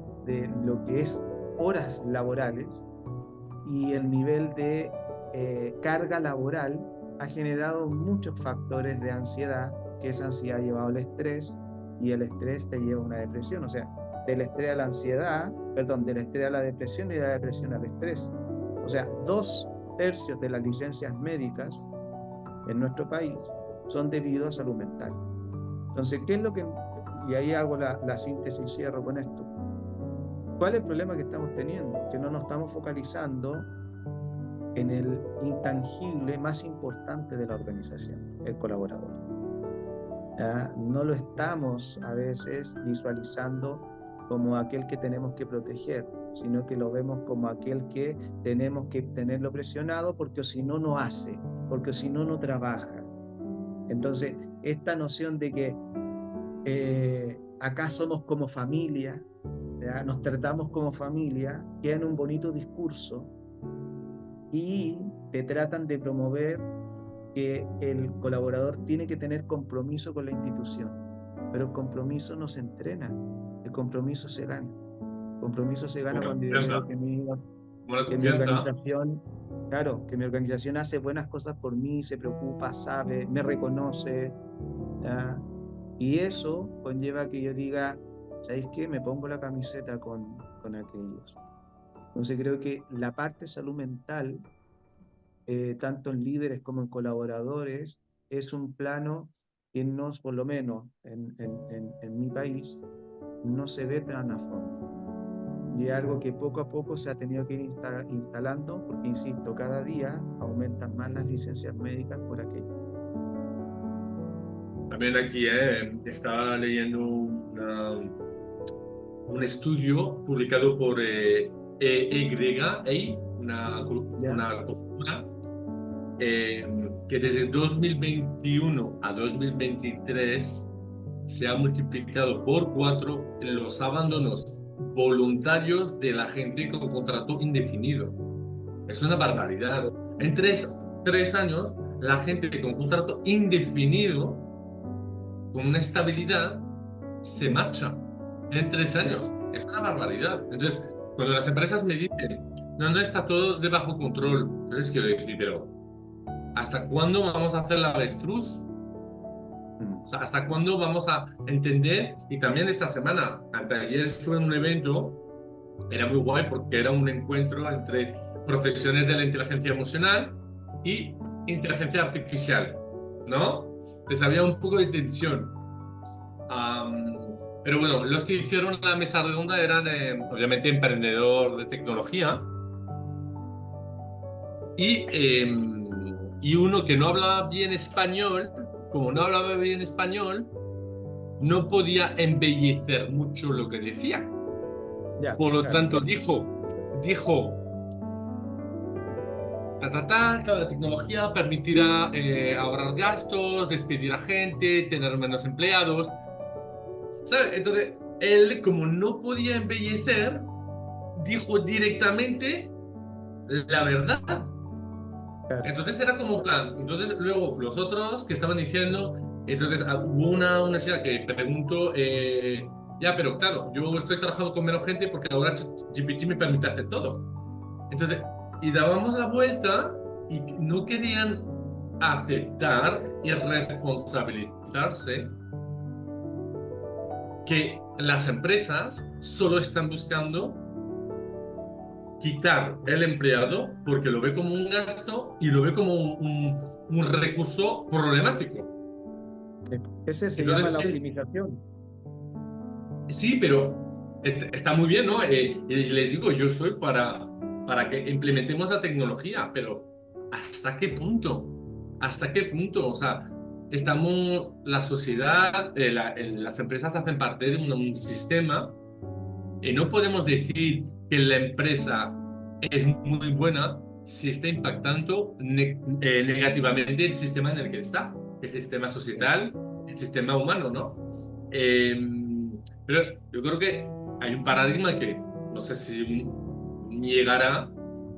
lo que es horas laborales y el nivel de carga laboral ha generado muchos factores de ansiedad, que esa ansiedad ha llevado al estrés y el estrés te lleva a una depresión. O sea, del estrés a la ansiedad, perdón, del estrés a la depresión y de la depresión al estrés. O sea, 2/3 de las licencias médicas en nuestro país son debido a salud mental. Entonces, ¿qué es lo que, y ahí hago la síntesis y cierro con esto? ¿Cuál es el problema que estamos teniendo? Que no nos estamos focalizando en el intangible más importante de la organización, el colaborador. ¿Ya? No lo estamos a veces visualizando como aquel que tenemos que proteger, sino que lo vemos como aquel que tenemos que tenerlo presionado porque si no, no hace, porque si no, no trabaja. Entonces, esta noción de que acá somos como familia, ¿ya? Nos tratamos como familia, queda en un bonito discurso y te tratan de promover que el colaborador tiene que tener compromiso con la institución, pero el compromiso no se entrena, el compromiso se gana. El compromiso se gana Como la cuando yo confianza. veo Como la que mi confianza. organización, claro, que mi organización hace buenas cosas por mí, se preocupa, sabe, me reconoce, ¿ya? Y eso conlleva que yo diga, ¿sabéis qué? Me pongo la camiseta con aquellos. Entonces creo que la parte salud mental, tanto en líderes como en colaboradores, es un plano que nos, por lo menos en mi país, no se ve tan a fondo. Y es algo que poco a poco se ha tenido que ir instalando, porque, insisto, cada día aumentan más las licencias médicas por aquello. También aquí estaba leyendo un estudio publicado por EYA, ¿Ya? una consultora, que desde 2021 a 2023 se ha multiplicado por 4 los abandonos voluntarios de la gente con contrato indefinido. Es una barbaridad. En tres años, la gente con contrato indefinido, con una estabilidad, se marcha. En 3 años. Es una barbaridad. Entonces, cuando las empresas me dicen, no, no está todo de bajo control. Entonces quiero decir, pero ¿hasta cuándo vamos a hacer la avestruz? O sea, ¿hasta cuándo vamos a entender? Y también esta semana, anteayer estuve en un evento, era muy guay porque era un encuentro entre profesiones de la inteligencia emocional y inteligencia artificial, ¿no? Entonces había un poco de tensión. Pero bueno, los que hicieron la mesa redonda eran obviamente emprendedor de tecnología y, y uno que no hablaba bien español, como no hablaba bien español, no podía embellecer mucho lo que decía. Ya, Por lo claro. tanto, dijo, la tecnología permitirá ahorrar gastos, despedir a gente, tener menos empleados. ¿Sabes? Entonces, él, como no podía embellecer, dijo directamente la verdad. Claro. Entonces era como un plan. Entonces, luego los otros que estaban diciendo, entonces hubo una chica que preguntó, ya, pero claro, yo estoy trabajando con menos gente porque ahora GPT me permite hacer todo. Entonces, y dábamos la vuelta y no querían aceptar y responsabilizarse que las empresas solo están buscando quitar el empleado porque lo ve como un gasto y lo ve como un recurso problemático. Ese se llama Entonces, la optimización. sí, pero está muy bien, ¿no? Y les digo, yo soy para que implementemos la tecnología, pero ¿hasta qué punto? ¿Hasta qué punto? O sea, estamos, la sociedad, las empresas hacen parte de un sistema y no podemos decir que la empresa es muy buena si está impactando negativamente el sistema en el que está, el sistema Sí. societal, el sistema humano, ¿no? Eh, pero yo creo que hay un paradigma que no sé si llegará.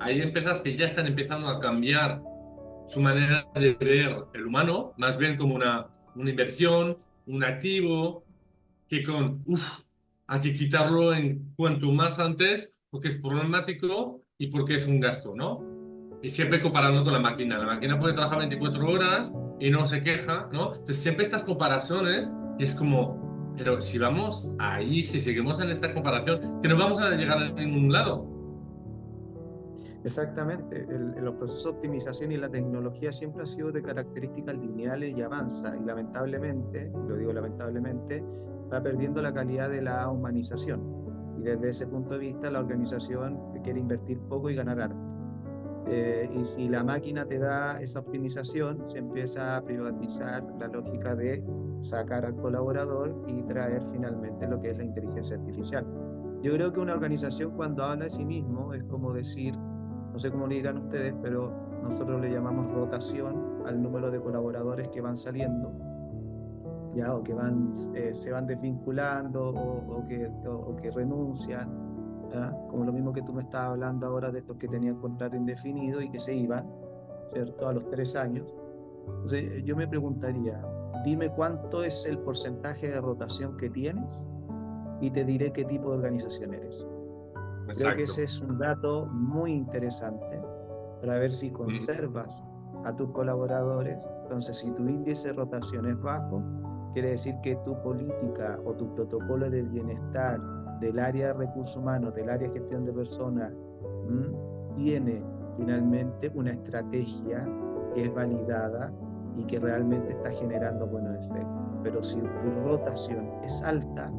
Hay empresas que ya están empezando a cambiar su manera de ver el humano, más bien como una inversión, un activo, que con, uff, hay que quitarlo en cuanto más antes, porque es problemático y porque es un gasto, ¿no? Y siempre comparando con la máquina. La máquina puede trabajar 24 horas y no se queja, ¿no? Entonces siempre estas comparaciones y es como, pero si vamos ahí, si seguimos en esta comparación, que no vamos a llegar a ningún lado. Exactamente. Los procesos de optimización y la tecnología siempre han sido de características lineales y avanza. Y lamentablemente, lo digo lamentablemente, va perdiendo la calidad de la humanización. Y desde ese punto de vista, la organización quiere invertir poco y ganar harto. Y si la máquina te da esa optimización, se empieza a privatizar la lógica de sacar al colaborador y traer finalmente lo que es la inteligencia artificial. Yo creo que una organización cuando habla de sí mismo es como decir, no sé cómo le dirán ustedes, pero nosotros le llamamos rotación al número de colaboradores que van saliendo, ya, o que van, se van desvinculando o que renuncian, ¿ya? Como lo mismo que tú me estabas hablando ahora de estos que tenían contrato indefinido y que se iban, ¿cierto? A los 3 años. Entonces, yo me preguntaría, dime cuánto es el porcentaje de rotación que tienes y te diré qué tipo de organización eres. Creo que ese Exacto. es un dato muy interesante para ver si Mm. conservas a tus colaboradores. Entonces, si tu índice de rotación es bajo, quiere decir que tu política o tu protocolo de bienestar del área de recursos humanos, del área de gestión de personas, tiene finalmente una estrategia que es validada y que realmente está generando buenos efectos. Pero si tu rotación es alta,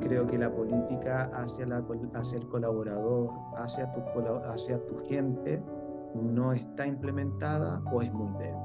creo que la política hacia el colaborador, hacia tu gente, no está implementada o es muy débil.